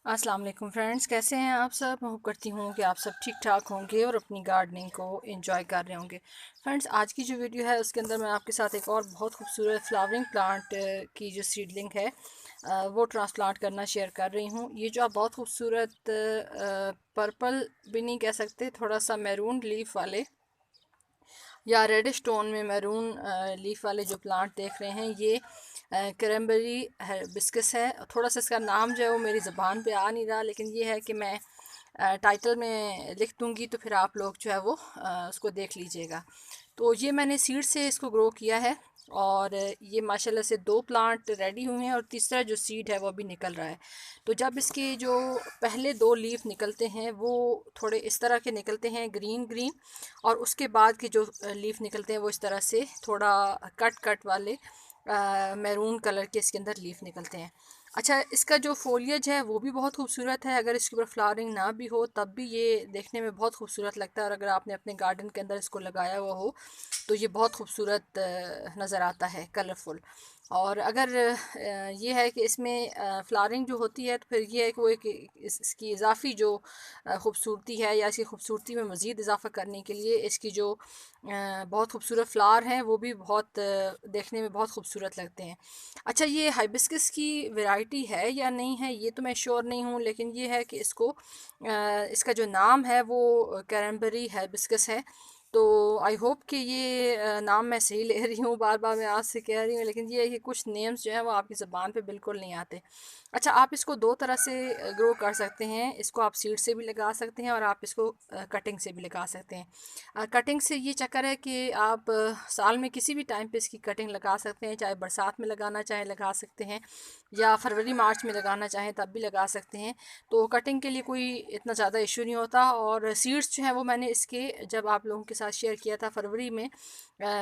अस्सलाम वालेकुम फ्रेंड्स, कैसे हैं आप सब। मैं होप करती हूँ कि आप सब ठीक ठाक होंगे और अपनी गार्डनिंग को एंजॉय कर रहे होंगे। फ्रेंड्स, आज की जो वीडियो है उसके अंदर मैं आपके साथ एक और बहुत खूबसूरत फ्लावरिंग प्लांट की जो सीडलिंग है वो ट्रांसप्लांट करना शेयर कर रही हूँ। ये जो आप बहुत खूबसूरत पर्पल भी नहीं कह सकते, थोड़ा सा मैरून लीफ वाले या रेडिश टोन में मैरून लीफ वाले जो प्लांट देख रहे हैं, ये क्रैनबेरी हिबिस्कस है। थोड़ा सा इसका नाम जो है वो मेरी ज़बान पे आ नहीं रहा, लेकिन ये है कि मैं टाइटल में लिख दूँगी तो फिर आप लोग जो है वो उसको देख लीजिएगा। तो ये मैंने सीड से इसको ग्रो किया है और ये माशाल्लाह से 2 प्लांट रेडी हुए हैं और तीसरा जो सीड है वो अभी निकल रहा है। तो जब इसके जो पहले 2 लीफ निकलते हैं वो थोड़े इस तरह के निकलते हैं, ग्रीन ग्रीन, और उसके बाद के जो लीफ निकलते हैं वो इस तरह से थोड़ा कट कट वाले मैरून कलर के इसके अंदर लीफ निकलते हैं। अच्छा, इसका जो फोलियज है वो भी बहुत खूबसूरत है। अगर इसके ऊपर फ्लावरिंग ना भी हो तब भी ये देखने में बहुत खूबसूरत लगता है, और अगर आपने अपने गार्डन के अंदर इसको लगाया हुआ हो तो ये बहुत खूबसूरत नज़र आता है, कलरफुल। और अगर ये है कि इसमें फ्लावरिंग जो होती है तो फिर ये है कि वो एक इसकी इजाफी जो खूबसूरती है या इसकी खूबसूरती में मज़ीद इजाफा करने के लिए इसकी जो बहुत खूबसूरत फ्लावर हैं वो भी बहुत देखने में बहुत खूबसूरत लगते हैं। अच्छा, ये हाइबिस्कस की वैरायटी है या नहीं है ये तो मैं श्योर नहीं हूँ, लेकिन ये है कि इसको इसका जो नाम है वो क्रैनबेरी हाइबिस्कस है। तो आई होप कि ये नाम मैं सही ले रही हूँ, बार बार मैं आज से कह रही हूँ, लेकिन ये है कि कुछ नेम्स जो हैं वो आपकी ज़बान पे बिल्कुल नहीं आते। अच्छा, आप इसको 2 तरह से ग्रो कर सकते हैं। इसको आप सीड से भी लगा सकते हैं और आप इसको कटिंग से भी लगा सकते हैं। कटिंग से ये चक्कर है कि आप साल में किसी भी टाइम पे इसकी कटिंग लगा सकते हैं, चाहे बरसात में लगाना चाहें लगा सकते हैं, या फरवरी मार्च में लगाना चाहें तब भी लगा सकते हैं। तो कटिंग के लिए कोई इतना ज़्यादा इशू नहीं होता। और सीड्स जो हैं वो मैंने इसके जब आप लोगों के साथ शेयर किया था फरवरी में,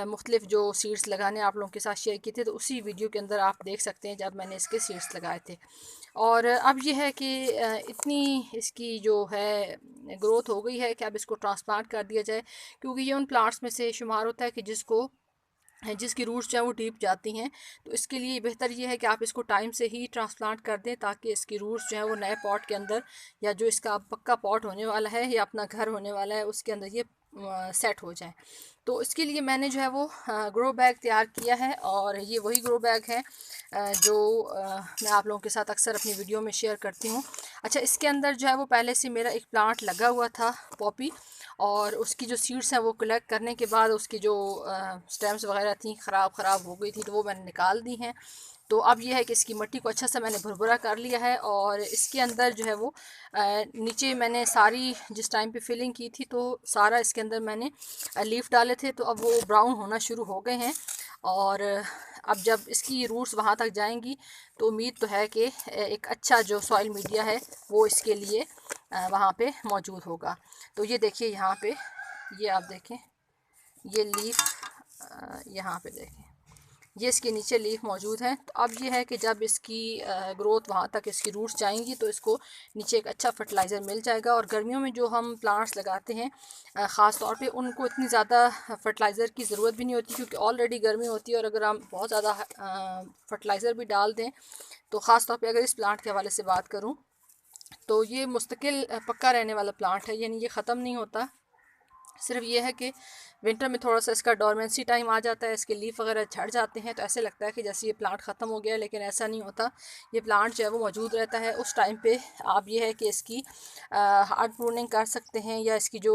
मुख्तलिफ जो सीड्स लगाने आप लोगों के साथ शेयर किए थे, तो उसी वीडियो के अंदर आप देख सकते हैं जब मैंने इसके सीड्स लगाए थे। और अब ये है कि इतनी इसकी जो है ग्रोथ हो गई है कि अब इसको ट्रांसप्लांट कर दिया जाए, क्योंकि ये उन प्लांट्स में से शुमार होता है कि जिसकी रूट्स जो है वो डीप जाती हैं। तो इसके लिए बेहतर ये है कि आप इसको टाइम से ही ट्रांसप्लांट कर दें, ताकि इसकी रूट्स जो है वो नए पॉट के अंदर, या जो इसका पक्का पॉट होने वाला है या अपना घर होने वाला है उसके अंदर ये सेट हो जाए। तो इसके लिए मैंने जो है वो ग्रो बैग तैयार किया है, और ये वही ग्रो बैग है जो मैं आप लोगों के साथ अक्सर अपनी वीडियो में शेयर करती हूँ। अच्छा, इसके अंदर जो है वो पहले से मेरा एक प्लांट लगा हुआ था, पॉपी, और उसकी जो सीड्स हैं वो कलेक्ट करने के बाद उसकी जो स्टेम्स वगैरह थी ख़राब हो गई थी, तो वो मैंने निकाल दी हैं। तो अब ये है कि इसकी मिट्टी को अच्छा सा मैंने भुरभुरा कर लिया है, और इसके अंदर जो है वो नीचे मैंने सारी जिस टाइम पे फिलिंग की थी तो सारा इसके अंदर मैंने लीफ डाले थे, तो अब वो ब्राउन होना शुरू हो गए हैं। और अब जब इसकी रूट्स वहाँ तक जाएंगी तो उम्मीद तो है कि एक अच्छा जो सॉइल मीडिया है वो इसके लिए वहाँ पे मौजूद होगा। तो ये देखिए यहाँ पे, ये आप देखें, ये लीफ यहाँ पे देखें, ये इसके नीचे लीफ मौजूद है। तो अब ये है कि जब इसकी ग्रोथ वहाँ तक इसकी रूट्स जाएंगी तो इसको नीचे एक अच्छा फर्टिलाइज़र मिल जाएगा। और गर्मियों में जो हम प्लांट्स लगाते हैं ख़ास तौर पे उनको इतनी ज़्यादा फर्टिलाइज़र की ज़रूरत भी नहीं होती, क्योंकि ऑलरेडी गर्मी होती है, और अगर हम बहुत ज़्यादा फर्टिलाइज़र भी डाल दें तो ख़ास तौर पे अगर इस प्लांट के हवाले से बात करूँ तो ये मुस्तकिल पक्का रहने वाला प्लांट है, यानी ये ख़त्म नहीं होता। सिर्फ ये है कि विंटर में थोड़ा सा इसका डोरमेंसी टाइम आ जाता है, इसके लीफ वगैरह झड़ जाते हैं, तो ऐसे लगता है कि जैसे ये प्लांट ख़त्म हो गया है, लेकिन ऐसा नहीं होता। ये प्लांट जो है वो मौजूद रहता है उस टाइम पे। आप ये है कि इसकी हार्ड प्रूनिंग कर सकते हैं, या इसकी जो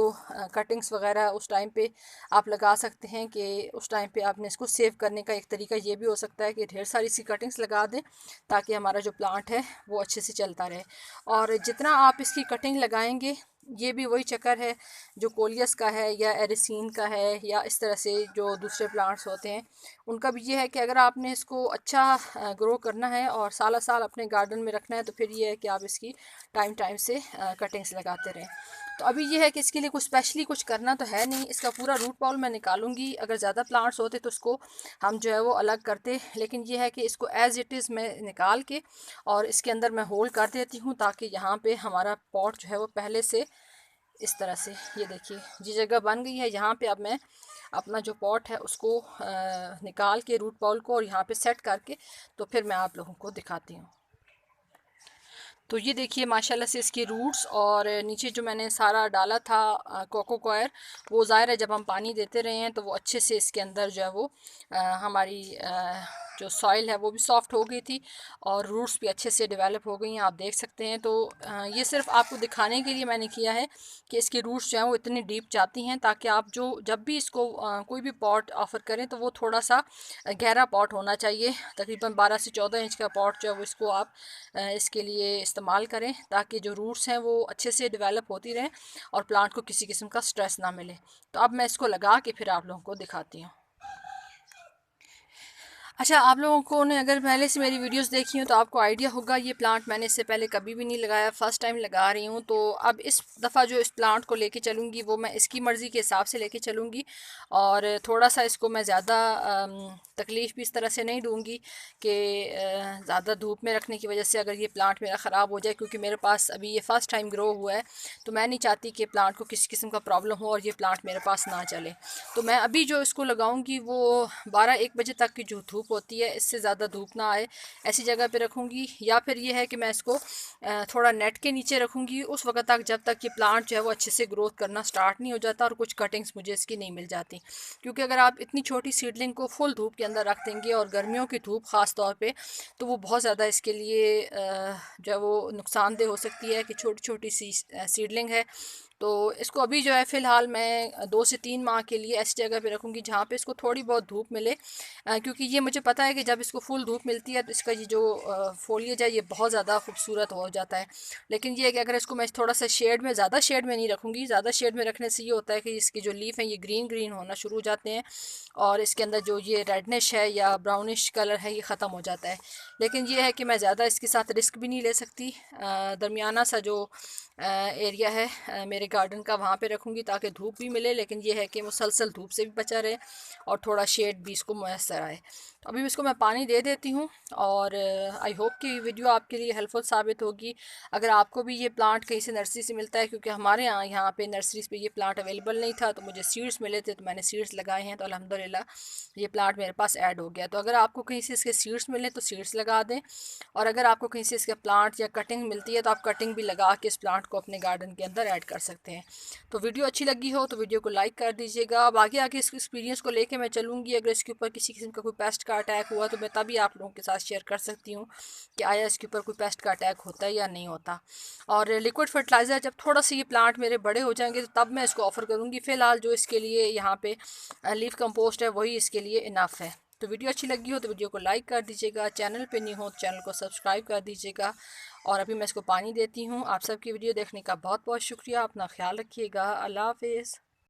कटिंग्स वगैरह उस टाइम पे आप लगा सकते हैं, कि उस टाइम पे आपने इसको सेव करने का एक तरीका ये भी हो सकता है कि ढेर सारी सी कटिंग्स लगा दें, ताकि हमारा जो प्लांट है वो अच्छे से चलता रहे। और जितना आप इसकी कटिंग लगाएंगे, ये भी वही चक्कर है जो कोलियस का है या एरिसीन का है, या इस तरह से जो दूसरे प्लांट्स होते हैं उनका भी ये है कि अगर आपने इसको अच्छा ग्रो करना है और साल साल अपने गार्डन में रखना है, तो फिर ये है कि आप इसकी टाइम टाइम से कटिंग्स लगाते रहें। तो अभी ये है कि इसके लिए कुछ स्पेशली कुछ करना तो है नहीं। इसका पूरा रूट बॉल मैं निकालूंगी, अगर ज़्यादा प्लांट्स होते तो उसको हम जो है वो अलग करते, लेकिन ये है कि इसको एज़ इट इज़ मैं निकाल के और इसके अंदर मैं होल कर देती हूँ, ताकि यहाँ पे हमारा पॉट जो है वो पहले से इस तरह से, ये देखिए जी जगह बन गई है। यहाँ पे अब मैं अपना जो पॉट है उसको निकाल के रूट बॉल को और यहाँ पे सेट करके तो फिर मैं आप लोगों को दिखाती हूँ। तो ये देखिए माशाल्लाह से इसके रूट्स और नीचे जो मैंने सारा डाला था कोको कॉयर, वो ज़ाहिर है जब हम पानी देते रहे हैं तो वो अच्छे से इसके अंदर जो है वो हमारी जो सॉइल है वो भी सॉफ्ट हो गई थी और रूट्स भी अच्छे से डेवलप हो गई हैं, आप देख सकते हैं। तो ये सिर्फ आपको दिखाने के लिए मैंने किया है कि इसकी रूट्स जो हैं वो इतनी डीप जाती हैं, ताकि आप जो जब भी इसको कोई भी पॉट ऑफ़र करें तो वो थोड़ा सा गहरा पॉट होना चाहिए। तकरीबन 12 से 14 इंच का पॉट जो है वो इसको आप इसके लिए इस्तेमाल करें, ताकि जो रूट्स हैं वो अच्छे से डेवलप होती रहें और प्लांट को किसी किस्म का स्ट्रेस ना मिले। तो अब मैं इसको लगा के फिर आप लोगों को दिखाती हूँ। अच्छा, आप लोगों को ने अगर पहले से मेरी वीडियोस देखी हो तो आपको आइडिया होगा, ये प्लांट मैंने इससे पहले कभी भी नहीं लगाया, फ़र्स्ट टाइम लगा रही हूँ। तो अब इस दफ़ा जो इस प्लांट को लेके चलूँगी वो मैं इसकी मर्ज़ी के हिसाब से लेके चलूँगी, और थोड़ा सा इसको मैं ज़्यादा तकलीफ़ भी इस तरह से नहीं दूँगी कि ज़्यादा धूप में रखने की वजह से अगर ये प्लांट मेरा ख़राब हो जाए, क्योंकि मेरे पास अभी ये फ़र्स्ट टाइम ग्रो हुआ है, तो मैं नहीं चाहती कि प्लांट को किसी किस्म का प्रॉब्लम हो और ये प्लांट मेरे पास ना चले। तो मैं अभी जो इसको लगाऊंगी वो 12-1 बजे तक की जो धूप होती है, इससे ज़्यादा धूप ना आए ऐसी जगह पे रखूँगी, या फिर ये है कि मैं इसको थोड़ा नेट के नीचे रखूँगी उस वक्त तक जब तक ये प्लांट जो है वो अच्छे से ग्रोथ करना स्टार्ट नहीं हो जाता और कुछ कटिंग्स मुझे इसकी नहीं मिल जाती। क्योंकि अगर आप इतनी छोटी सीडलिंग को फुल धूप के अंदर रख देंगे, और गर्मियों की धूप ख़ास तौर पे, तो वो बहुत ज़्यादा इसके लिए जो है वो नुकसानदेह हो सकती है कि छोटी छोटी सी सीडलिंग है। तो इसको अभी जो है फ़िलहाल मैं 2 से 3 माह के लिए ऐसी जगह पे रखूँगी जहाँ पे इसको थोड़ी बहुत धूप मिले, क्योंकि ये मुझे पता है कि जब इसको फुल धूप मिलती है तो इसका ये जो फोलिएज है ये बहुत ज़्यादा खूबसूरत हो जाता है। लेकिन ये है कि अगर इसको मैं थोड़ा सा शेड में, ज़्यादा शेड में नहीं रखूँगी, ज़्यादा शेड में रखने से ये होता है कि इसकी जो लीफ हैं ये ग्रीन ग्रीन होना शुरू हो जाते हैं और इसके अंदर जो ये रेडनिश है या ब्राउनिश कलर है ये ख़त्म हो जाता है। लेकिन ये है कि मैं ज़्यादा इसके साथ रिस्क भी नहीं ले सकती, दरमियाना सा जो एरिया है मेरे गार्डन का वहाँ पे रखूँगी ताकि धूप भी मिले, लेकिन ये है कि मुसलसल धूप से भी बचा रहे और थोड़ा शेड भी इसको मैसर आए। तो अभी इसको मैं पानी दे देती हूँ, और आई होप कि वीडियो आपके लिए हेल्पफुल साबित होगी। अगर आपको भी ये प्लांट कहीं से नर्सरी से मिलता है, क्योंकि हमारे यहाँ पे नर्सरीज़ पे ये प्लांट अवेलेबल नहीं था, तो मुझे सीड्स मिले थे तो मैंने सीड्स लगाए हैं, तो अल्हम्दुलिल्लाह ये प्लांट मेरे पास ऐड हो गया। तो अगर आपको कहीं से इसके सीड्स मिले तो सीड्स लगा दें, और अगर आपको कहीं से इसके प्लांट या कटिंग मिलती है तो आप कटिंग भी लगा के इस प्लांट को अपने गार्डन के अंदर ऐड कर सकते हैं। तो वीडियो अच्छी लगी हो तो वीडियो को लाइक कर दीजिएगा। अब आगे आगे इस एक्सपीरियंस को लेके मैं चलूँगी, अगर इसके ऊपर किसी किस्म का कोई पेस्ट का अटैक हुआ तो मैं तभी आप लोगों के साथ शेयर कर सकती हूँ कि आया इसके ऊपर कोई पेस्ट का अटैक होता है या नहीं होता। और लिक्विड फर्टिलाइज़र जब थोड़ा सा ये प्लांट मेरे बड़े हो जाएंगे तो तब मैं इसको ऑफ़र करूँगी। फ़िलहाल जो इसके लिए यहाँ पे लीफ कंपोस्ट है वही इसके लिए इनफ है। तो वीडियो अच्छी लगी हो तो वीडियो को लाइक कर दीजिएगा, चैनल पे नहीं हो तो चैनल को सब्सक्राइब कर दीजिएगा। और अभी मैं इसको पानी देती हूँ। आप सबकी वीडियो देखने का बहुत बहुत शुक्रिया। अपना ख्याल रखिएगा। अल्लाह हाफिज़।